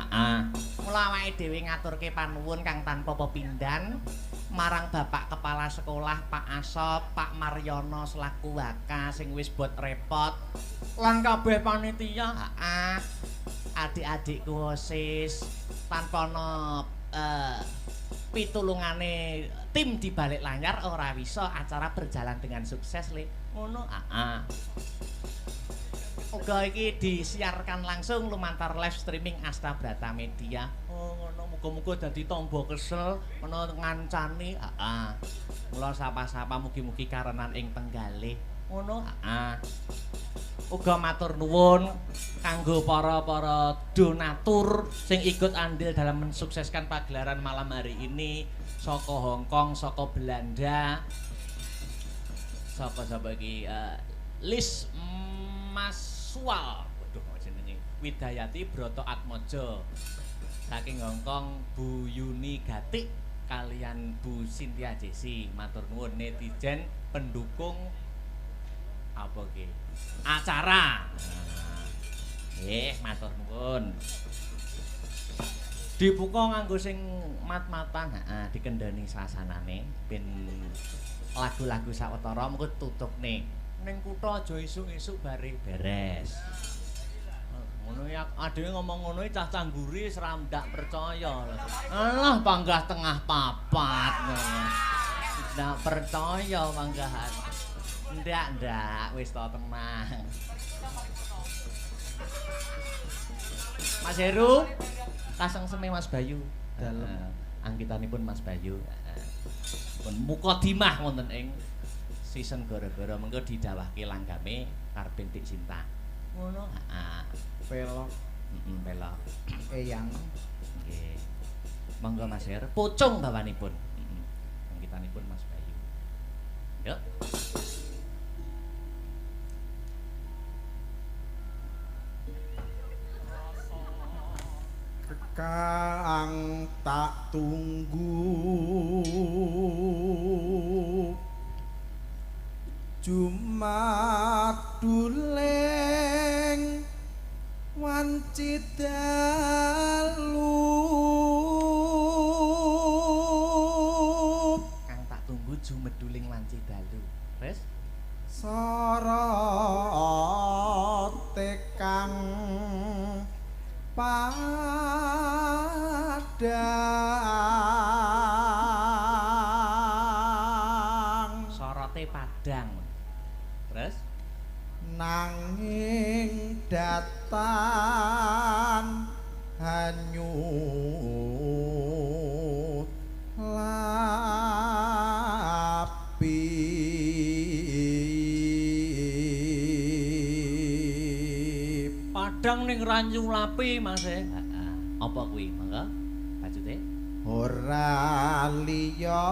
Heeh. Mula awake dhewe ngaturke panuwun kang tanpa pepindhan marang Bapak Kepala Sekolah Pak Asop, Pak Maryono selaku waka sing wis bot repot lan kabeh panitia. Heeh. Adik-adikku OSIS tanpa ana pitulungane tim di balik layar ora bisa acara berjalan dengan sukses le. Ngono. Heeh. Uga iki disiarkan langsung lumantar live streaming Asta Brata Media. Oh ngono, muga-muga dadi tamba kesel ana ngancani. Heeh. Mula sapa-sapa mugi-mugi karenan ing penggalih. Ngono. Heeh. Uga matur nuwun kanggo para donatur sing ikut andil dalam mensukseskan pagelaran malam hari ini saka Hong Kong, saka Belanda, saka iki Lis Maswal, waduh jenenge Widayati Broto Atmojo. Saking Hong Kong Bu Yuni Gatik kalian Bu Cynthia Jesi. Matur nuwun netizen pendukung apa ki? Acara. Matur nuwun. Dibuka nganggo sing mat-matan, dikendani sasanane ben lagu-lagu sawetara mengko tutupne. Ning kutha aja esuk-esuk bare beres. Ngono ya adewe ngomong ngono cah cangguri seramdak percaya. Alah panggah tengah papat. Ndak percaya manggahan. Ndak, wis to tenang. Mas Heru, kasengseme Mas Bayu. Dalem angkitanipun Mas Bayu. Pun mukadimah wonten ing season gara-gara mengko didhawahke langgame Karben Dik Sinta. Ngono. Heeh. Pelok. Pelok. Eyang. Nggih. Monggo Mas Heru, pucung bawanipun. Angkitanipun Mas Bayu. Yuk. Kang tak tunggu Jumat duleng wanci dalu. Kang tak tunggu Jumat duling wanci dalu. Wes sorote kang padang sorote padang. Terus nanging datan hanyut lapi. Padang ning ranyu lapi Mas e. Apa kuwi? Mangga bajute ora liya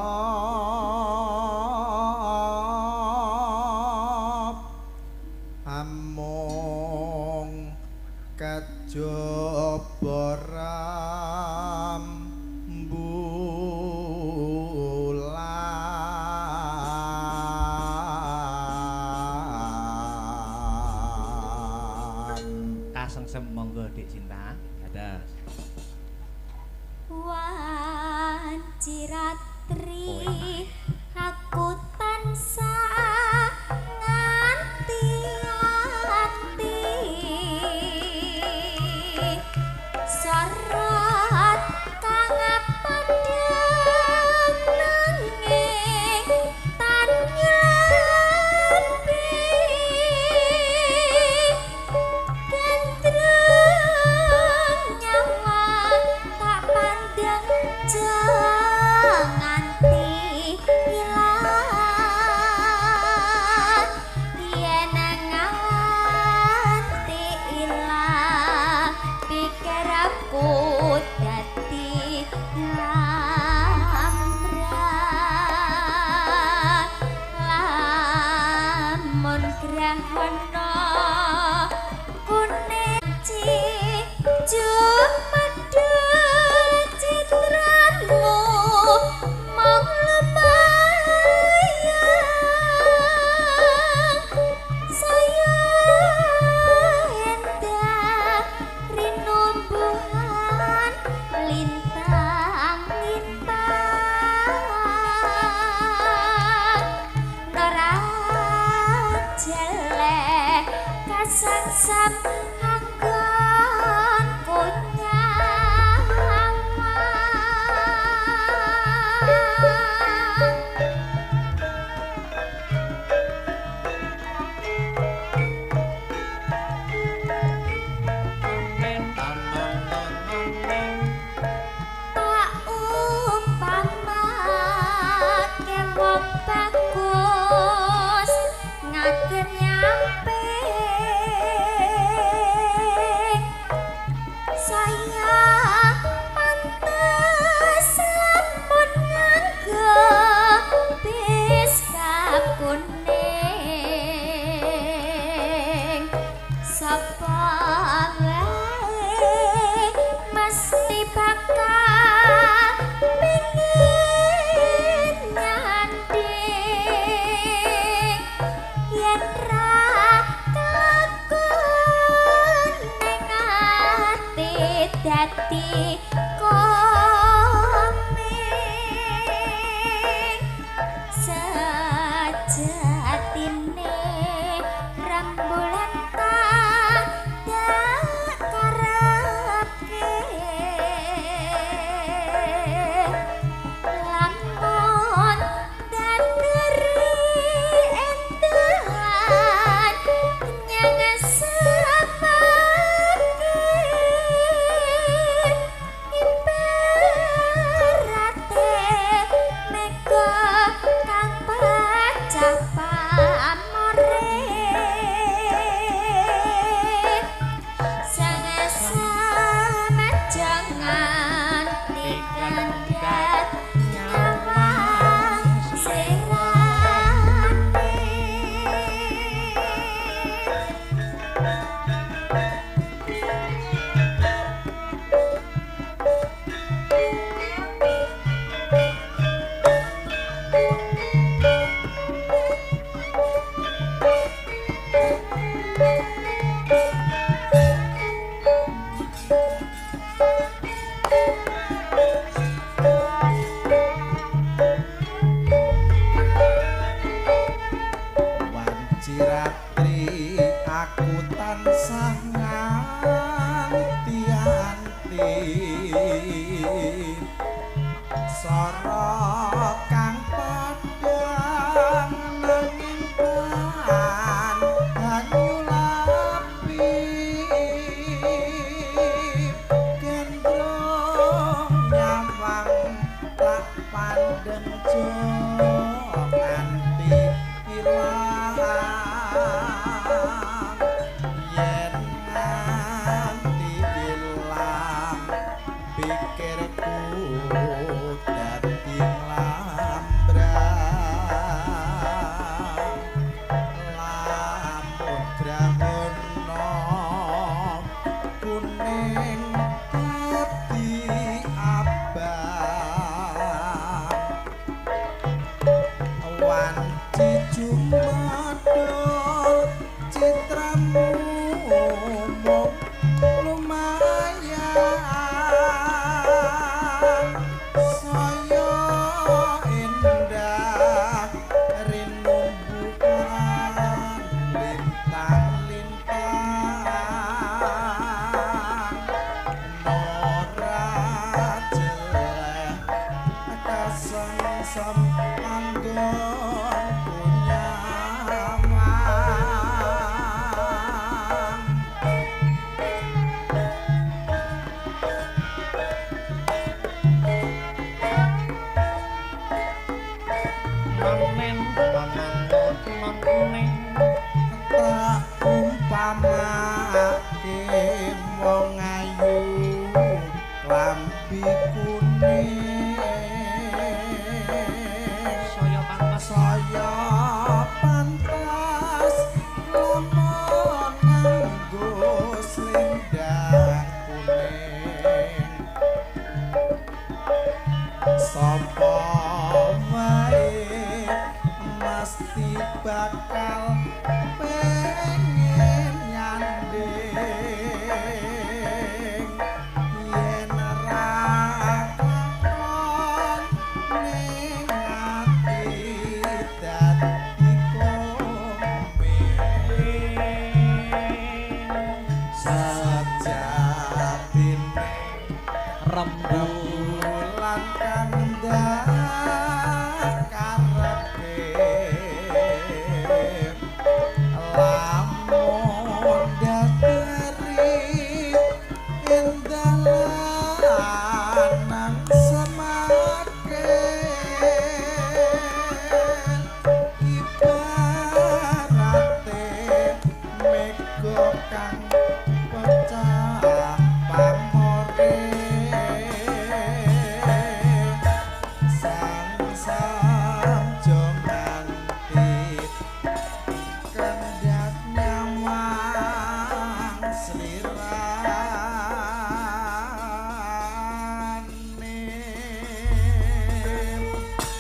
amung kejaba rembulan. kasengsem monggo Dik Cinta. Dados wanci ratri aku tansah nganti ati sorot kang padang nanging tanyapi gandrung nyawa tak pandang janganti hilang sam anggon kunyawan tak umpamake wong bagus ngagen nyampe saya pantes lamun nganggo bis kuning sapa wae mesti bakal pengin nyanding yen ra kelakon ning ati dadi komeng sejatine rembulan tak karepke lamun danderi entelan nyang sepake ibarate mega kang pecah pamore sama jangan dikandat nyawang serane wanci ratri aku tansah nganti-anti sora kang padhang nanging pan banyu lapi gendrong nyawang tak pandeng jo nganti ilang yen nganti ilang pikirku dadi lambrang lamun gramono kuning dadi abang wanci jumadul citramu lumayan saya indah rinumbukan lintang-lintang nora jelek kasengsem anggon kunyawan Manen panangot maneng tak umpamake wong ayu lambi kuning saya pantes saya pantas lamun nganggo selendang kuning sapa wae mesti bakal pengen nyanding yen ra kakon ning ati dadi komeng rembulan kandak karepe lamun dadari endalan semake ibarate mega kang pecah pamore sang jonganti kendak nyawang slirane.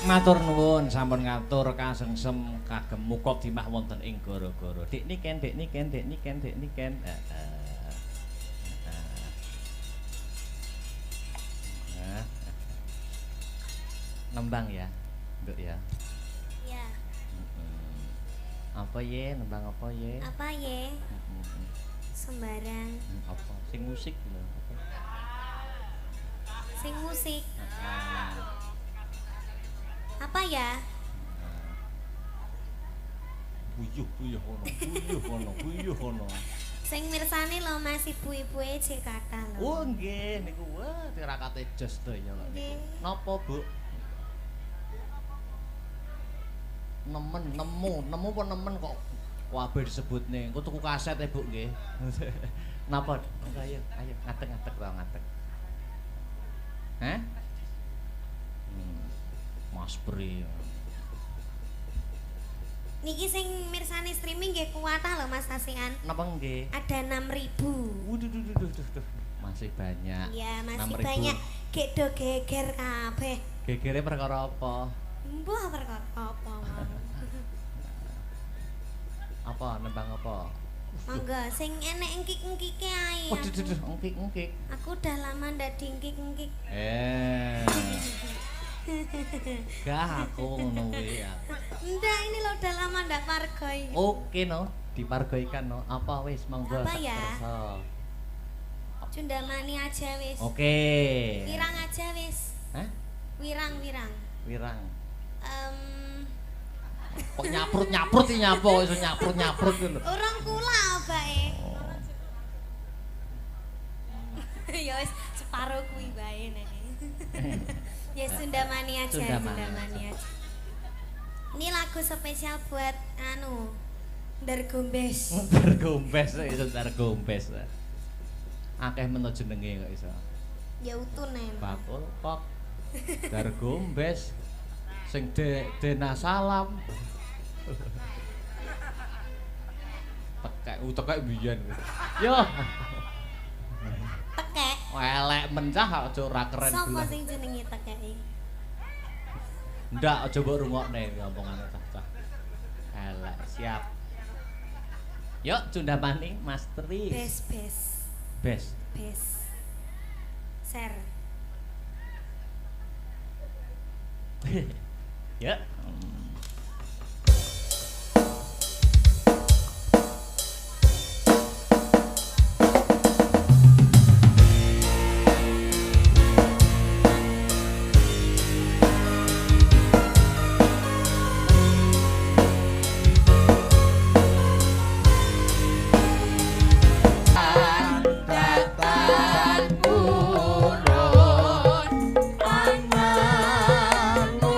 Matur nuwun sampun ngatur kasengsem kagem muka dimah wonten ing gara-gara. Dik niken, dik niken, dik niken, dik niken. Nembang ya, Nduk ya. Ya. Apa ye? Nembang apa ye? Apa ye? Sembarang. Apa? Sing musik lho. Apa? Sing musik. Heeh. Apa ya? Buyuh kono. Sing mirsani lho Mas ibu-ibuke cek kathah lho. Oh nggih niku wah tirakate jos donya kok niku. Nggih. Napa, Bu? Nemu apa nemen kok kabeh disebutne. Engko tuku kaset e, Bu nggih. Napa? Ayo ngadeg-ngadeg to ngadeg. Hah? Mas Pri. Niki sing mirsani streaming nggih kuwatah lho Mas Kasihan. Napa nggih? Ada 6.000. Waduh. Masih banyak. Ya, masih 6.000. banyak. Gek do geger kabeh. Gegere perkara apa? Mbah perkara apa mau. Apa nembang apa? Monggo sing enek engkik-engkike ae. Waduh, engkik. Aku udah lama ndak diengkik-engkik. Gah aku ngono kuwi. Ndak ini lo udah lama ndak pargoi. Oke no, dipargoikan no. Apa wis monggo. Apa tak ya? kersa. Cundamani aja wis. Oke. Wirang aja wis. Hah? Wirang. Wirang. Em Kok nyaprut iki nyapa kok iso nyaprut lho. Orang kula bae. Oh. Ya wis separo kuwi bae nek. Ya Sundamani aja. Sundamani aja. Ini lagu spesial buat Dargombes. Dargombes iso Dargombes. Akeh men jenenge kok iso. Ya utune. Bakul kok. Dargombes sing Dena Salam. Tekek biyen. Yo. Tekek. Elek mencah aja ora keren Sopo belas. sing jenenge tekeki? Ndak aja mbok rungokne ngomongane cah-cah. Elek, siap. Yuk Cundamani Mas Tris. Bes. Share. Ya. Purun ananu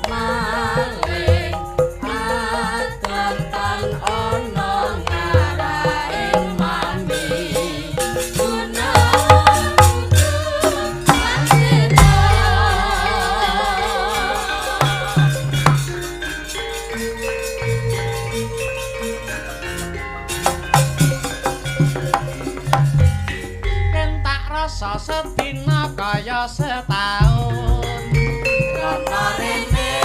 maling atetan ana ngaraing mami guna Kentak rasa sedina kaya setahun ana rene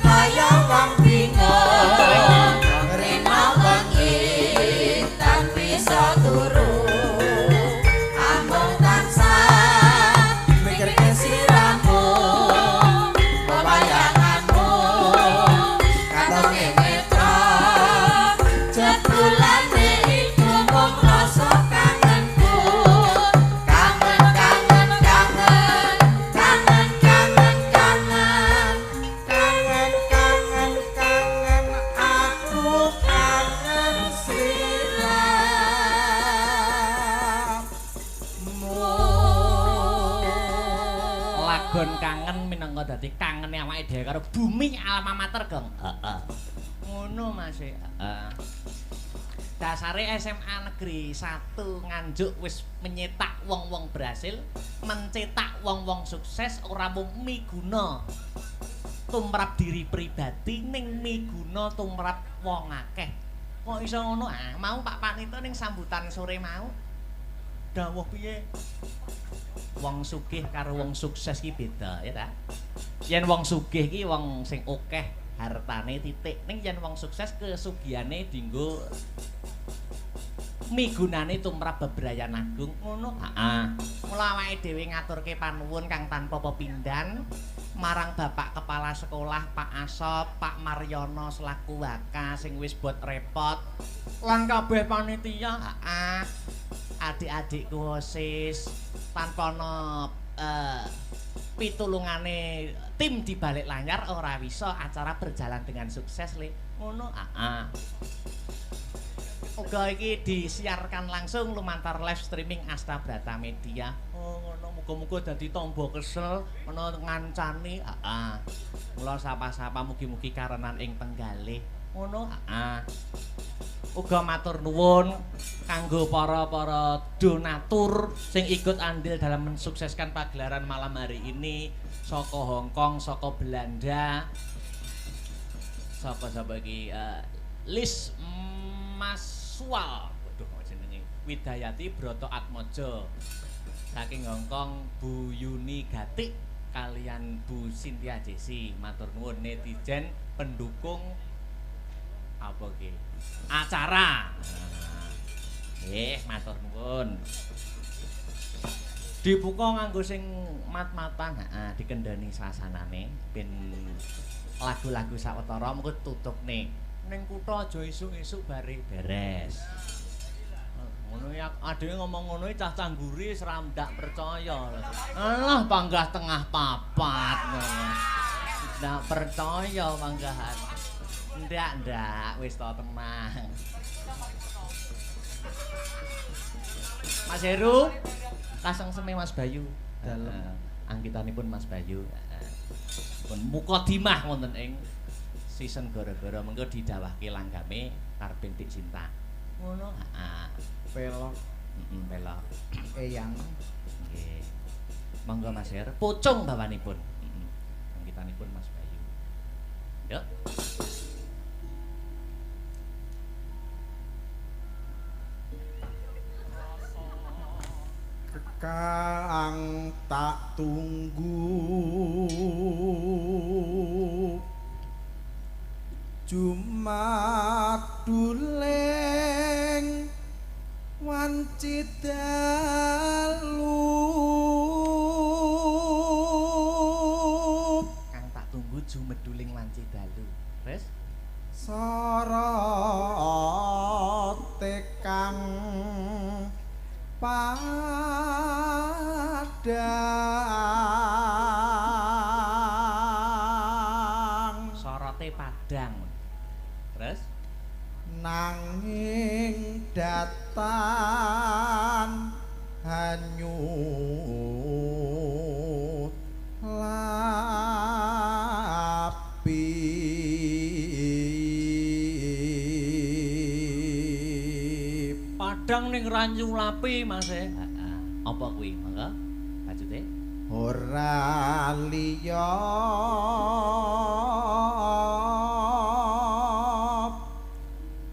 kaya wong bingung rena wengi tan bisa turu amung tansah mikirke siramu pewayanganmu katonge netra jebulane iku mung rasa kangenku kangen kangen kangen kangen kangen kangen kangen kangen kangen aku kangen sliramu lagon kangen minangka dadi kangene awake dhewe karo bumi alma mater gong heeh ngono Mas heeh dasare SMA Negeri 1 Nganjuk wis menyetak wong-wong berhasil mencetak wong-wong sukses ora mung miguna tumrap diri pribadi ning miguna tumrap wong akeh kok iso ngono mau Pak Panito ning sambutan sore mau dawuh piye wong sugih karo wong sukses ki beda ya ta yen wong sugih ki wong sing akeh hartane titik ning yen wong sukses kesugihane dienggo migunane tumrap bebrayan agung ngono heeh mula awake dhewe ngaturke panuwun kang tanpa pepindhan marang Bapak Kepala Sekolah Pak Asop Pak Maryono selaku waka sing wis bot repot lan kabeh panitia heeh adik-adikku OSIS tanpa ana pitulungane tim di balik layar ora bisa acara berjalan dengan sukses le ngono uga iki disiarkan langsung lumantar live streaming Asta Brata Media ngono muga-muga dadi tamba kesel ana ngancani mula sapa-sapa mugi-mugi karenan ing penggalih ngono uga matur nuwun kanggo para donatur sing ikut andil dalam mensukseskan pagelaran malam hari ini saka Hong Kong, saka Belanda, sapa iki Lis Maswal, waduh jenenge Widayati Broto Atmojo saking Hong Kong, Bu Yuni Gatik kalian Bu Cynthia Jesi matur nuwun netizen pendukung apa ki acara matur nuwun dibuka nganggo sing mat-matan dikendani sasanane ben lagu-lagu sawetara mengko tutupne ning kutha aja esuk-esuk bare beres ngono ya adewe ngomong ngono cah-cah ngguri seram ndak percaya alah panggah tengah papat ndak percaya panggahan ndak wis to tenang Mas Heru kasang seme Mas Bayu dalem angkitanipun Mas Bayu pun mukadimah wonten ing season gara-gara mengko didhawahke langgame Karben Dik Cinta ngono pelok pelok eyang nggih monggo Mas Her pucung bawanipun angkitanipun Mas Bayu yuk kang tak tunggu jumaduleng wanci dalu kang tak tunggu jumeduling wanci dalu wis sorote kang padang sorote padang terus nanging datan hanyut lan kadang ning Ranyulapi Mas e. Heeh. Apa kuwi? Monggo. Lanjute. ora liya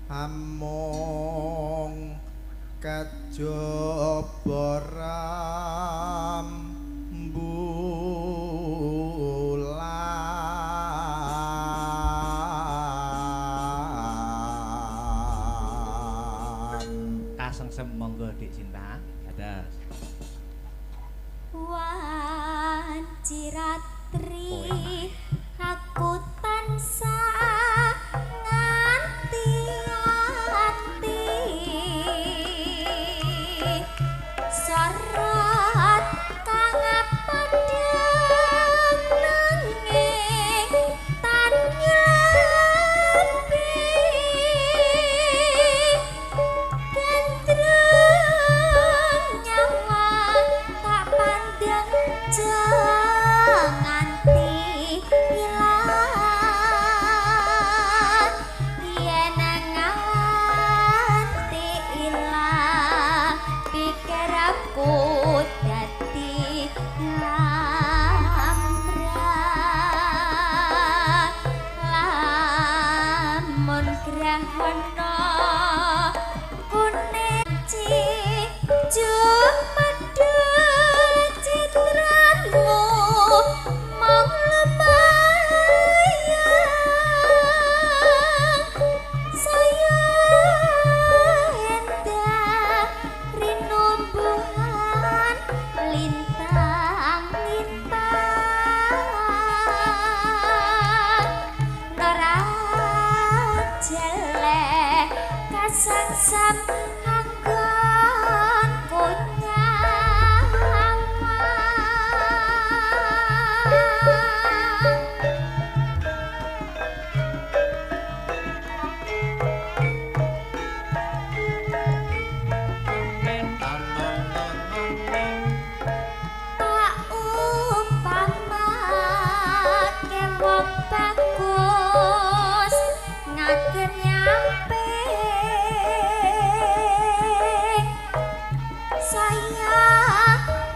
amung kejaba Kasengsem monggo Dik Cinta. Dados. Wanciratri aku tansah nganti ati sorot kang padhang nanging tanyapi gandrung nyawa tak pandang nganti ilang yen nganti ilang pikir aku dadi lambrang lamun grahana kuning Jumedul citramu mong lumayang saya endah rinumbuhan lintang-lintang nora jelek kasangsam anggon tak umpamake wong bagus ngagen nyampe saya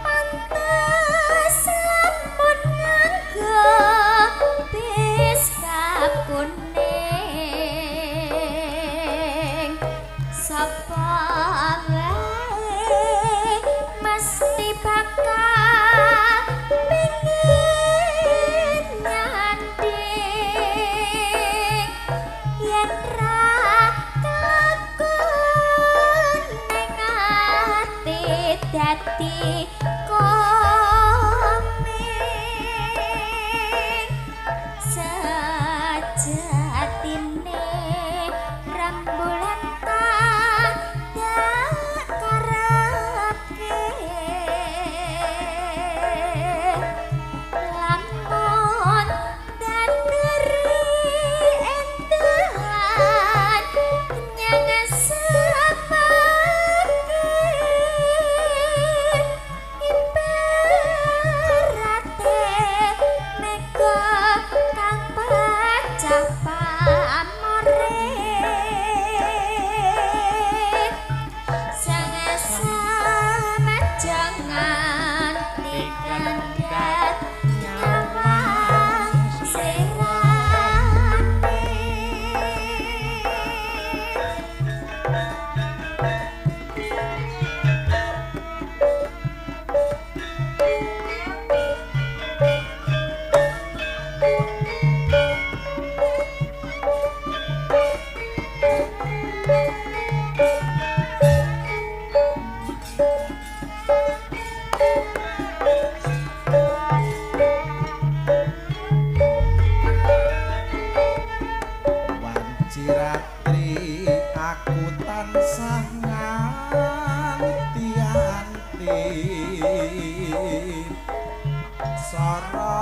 pantes lamun nganggo bis kuning sapa wae mesti bakal pengin nyanding yen ra kelakon ning ati dadi komeng sejatine rembulan tak karepke lamun danduri endahan nyang sapake ibarate mega kang pacah pamore sama jangan dikendat nyawang serane wanciratri aku tansah nganti-anti sora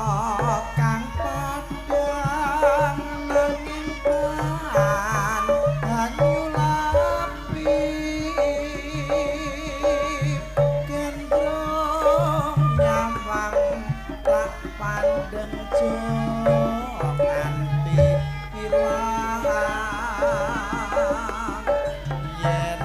kang padhang nanging Ranyulapi gendrong nyawang tak pandeng nganti ilang yen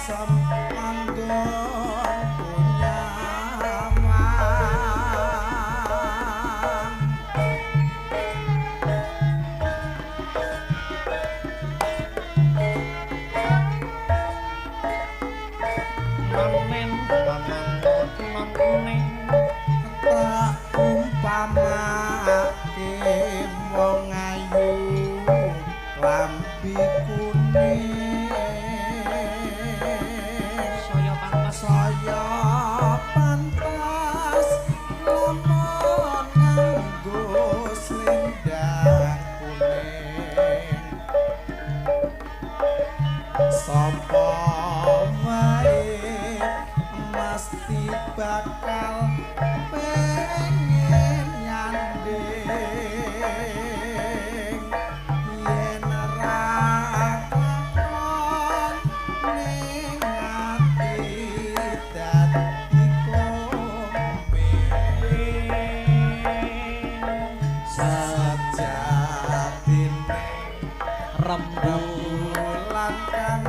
asem anggonku nyawang Nonen nonen tak umpamake wong ayu lambi kuning saya pantes saya pantas lamun nganggo slendang kuning sapa wae mesti bakal pengen nyanding yen ra kakon ning ati dadi sajatine rembulan kang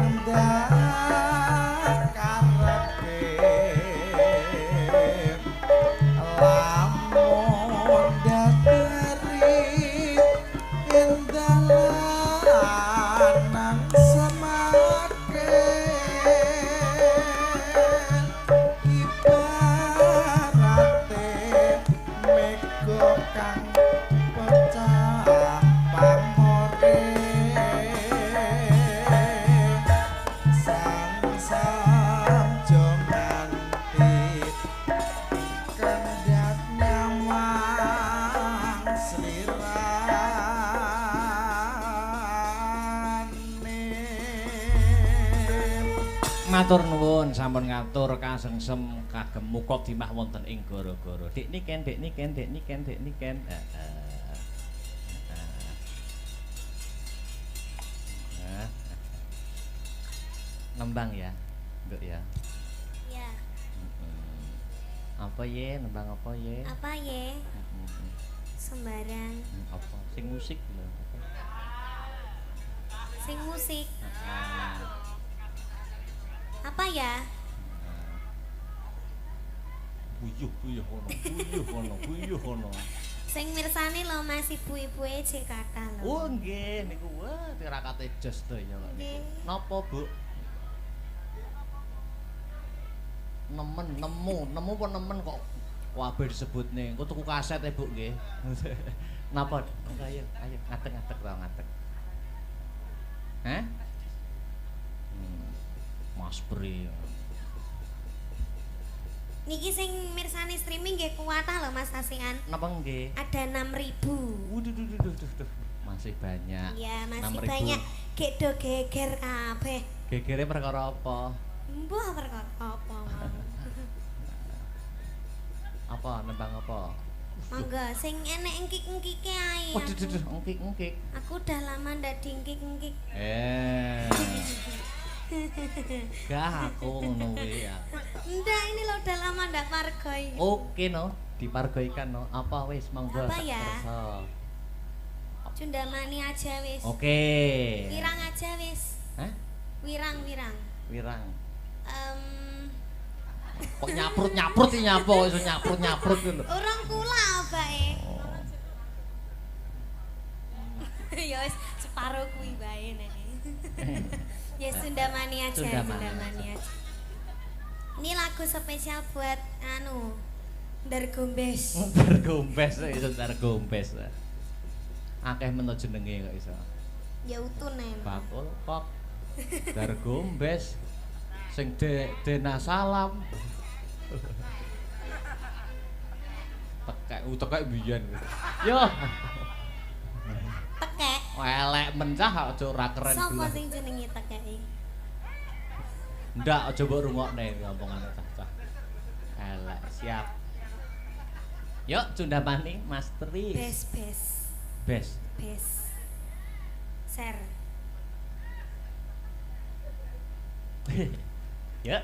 karepe lamun dateri endalan semake ibarate mego kang pecah pamore sang jongan kendak nyawang slirane matur nuwun sampun ngatur kasengsem kagem muka dimah wonten ing gara-gara dik niken nembang ya nduk ya Ya, apa ye nembang apa ye apa ye? Sembarang apa sing musik lho sing musik. Apa ya? buyuh kono Sing mirsani lho Mas ibu-ibuke cek kathah lho. oh nggih niku wah tirakate jos to ya kok Nggih. napa Bu nemu apa nemen kok kabeh disebutne engko tuku kaset e Bu nggih napa ayo ngadeg ra ngadeg Mas Pri Niki sing mirsani streaming nggih kuwatah lho Mas Asian. napa nggih Ada 6.000. Waduh masih banyak Ya, masih 6.000. banyak. Gek do geger kabeh. gegere perkara apa Mbah perkara apa mau. apa nembang apa Monggo sing enek engkik-engkike ae. waduh engkik Aku udah lama ndak diengkik-engkik. gah aku ngono kuwi ya Ndak, ini lo udah lama ndak pargoi. oke no dipargoikan no apa wis monggo Apa tak ya? kersa. Cundamani aja wis. Oke. Wirang aja wis. Hah? Wirang. Wirang. Em Kok nyaprut iki nyapa kok iso nyaprut lho. Urung kula bae. Ya wis separo kuwi bae nek. Ya Sundamani aja, Sundamani aja. Ini lagu spesial buat Dargombes. Dargombes iso Dargombes. Akeh men jenenge kok iso. Ya utun ae. Bakul kok. Dargombes sing Dena Salam. Tekek biyen. Yo. Tekek. Elek mencah aja ora keren Sopo belah. sing jenenge tekeki? Ndak aja mbok rungokne ngomongan cah-cah. Elek siap. Yuk Cundamani Mas Tris. Bes. Ser. Ya.